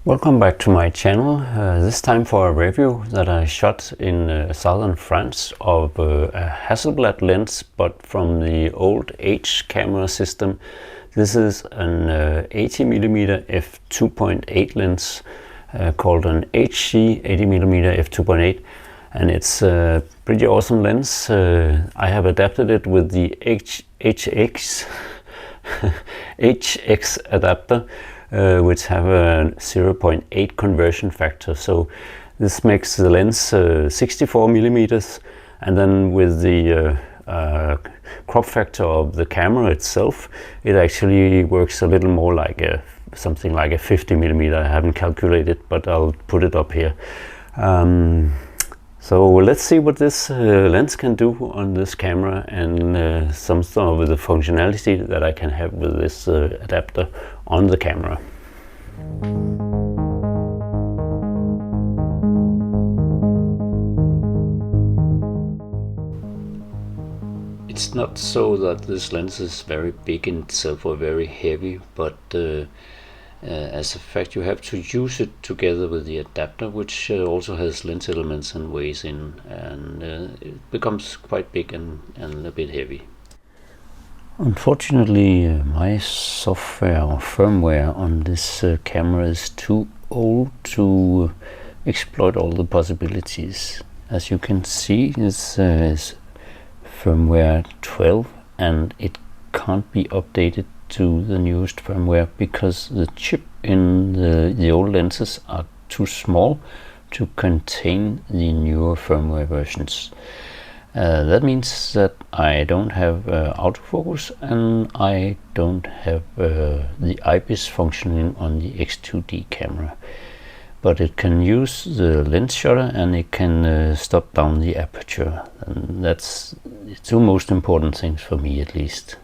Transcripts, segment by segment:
Welcome back to my channel, this time for a review that I shot in southern France of a Hasselblad lens, but from the old H camera system. This is an 80mm f2.8 lens called an HC 80mm f2.8, and it's a pretty awesome lens. I have adapted it with the HX adapter, which have a 0.8 conversion factor. So this makes the lens 64 millimeters, and then with the crop factor of the camera itself, it actually works a little more like something like a 50 millimeter. I haven't calculated, but I'll put it up here. So let's see what this lens can do on this camera, and some of the functionality that I can have with this adapter on the camera. It's not so that this lens is very big in itself or very heavy, but as a fact you have to use it together with the adapter, which also has lens elements and weighs in, and it becomes quite big and a bit heavy. Unfortunately, my software or firmware on this camera is too old to exploit all the possibilities. As you can see, this is firmware 12, and it can't be updated to the newest firmware because the chip in the old lenses are too small to contain the newer firmware versions. That means that I don't have autofocus, and I don't have the IBIS functioning on the X2D camera, but it can use the lens shutter, and it can stop down the aperture, and that's the two most important things for me, at least.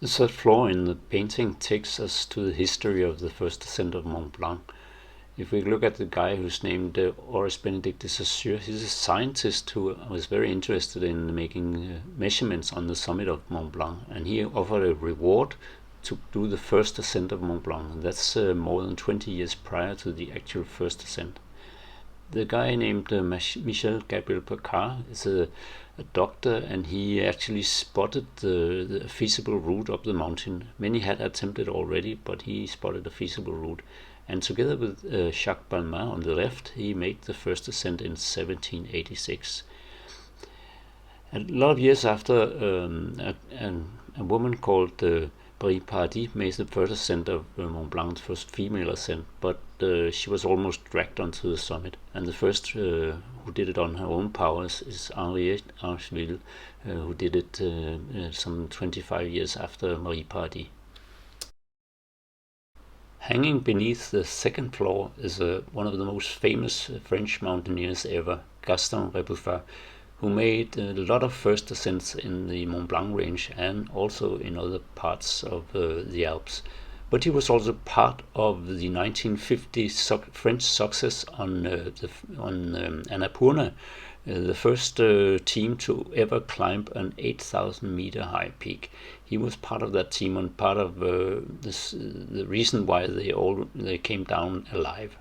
The third floor in the painting takes us to the history of the first ascent of Mont Blanc. If we look at the guy who's named Horace Benedict de Saussure, he's a scientist who was very interested in making measurements on the summit of Mont Blanc, and he offered a reward to do the first ascent of Mont Blanc, and that's more than 20 years prior to the actual first ascent. The guy named Michel Gabriel Picard is a doctor, and he actually spotted the feasible route up the mountain. Many had attempted already, but he spotted a feasible route. And together with Jacques Balmain on the left, he made the first ascent in 1786. A lot of years after, a woman called Marie Paradis made the first ascent of Mont Blanc, the first female ascent, but she was almost dragged onto the summit. And the first who did it on her own powers is Henriette Archeville, who did it some 25 years after Marie Paradis. Hanging beneath the second floor is one of the most famous French mountaineers ever, Gaston Rebouffat, who made a lot of first ascents in the Mont Blanc range and also in other parts of the Alps. But he was also part of the 1950 French success on Annapurna, the first team to ever climb an 8,000 meter high peak. He was part of that team and part of the reason why they came down alive.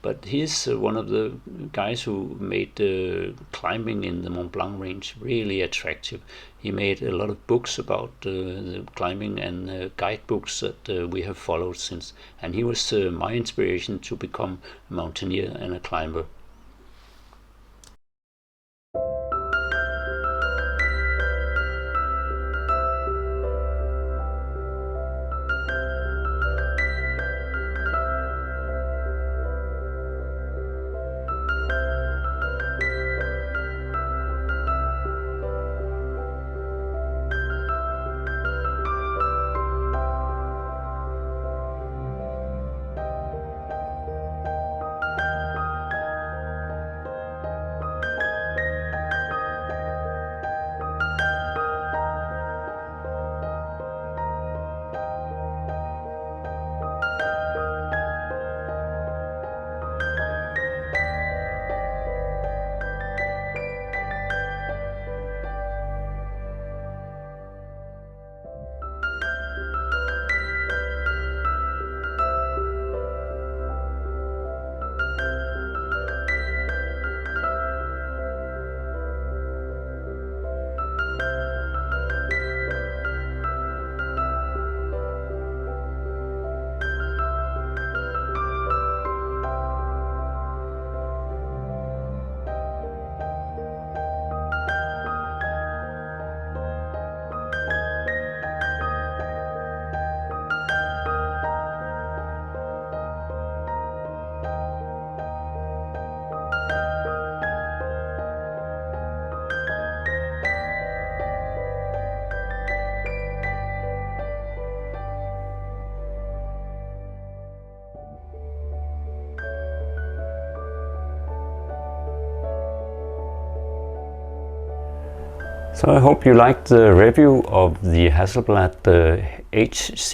But he's one of the guys who made climbing in the Mont Blanc range really attractive. He made a lot of books about the climbing and guidebooks that we have followed since. And he was my inspiration to become a mountaineer and a climber. So I hope you liked the review of the Hasselblad HC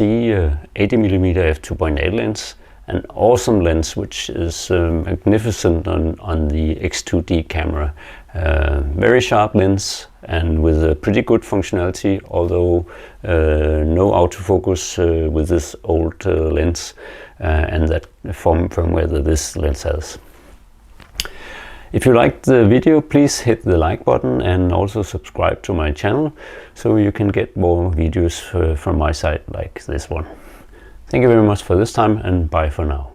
80mm f2.8 lens, an awesome lens which is magnificent on the X2D camera. Very sharp lens and with a pretty good functionality, although no autofocus with this old lens and that firmware that this lens has. If you liked the video, please hit the like button and also subscribe to my channel so you can get more videos from my side like this one. Thank you very much for this time, and bye for now.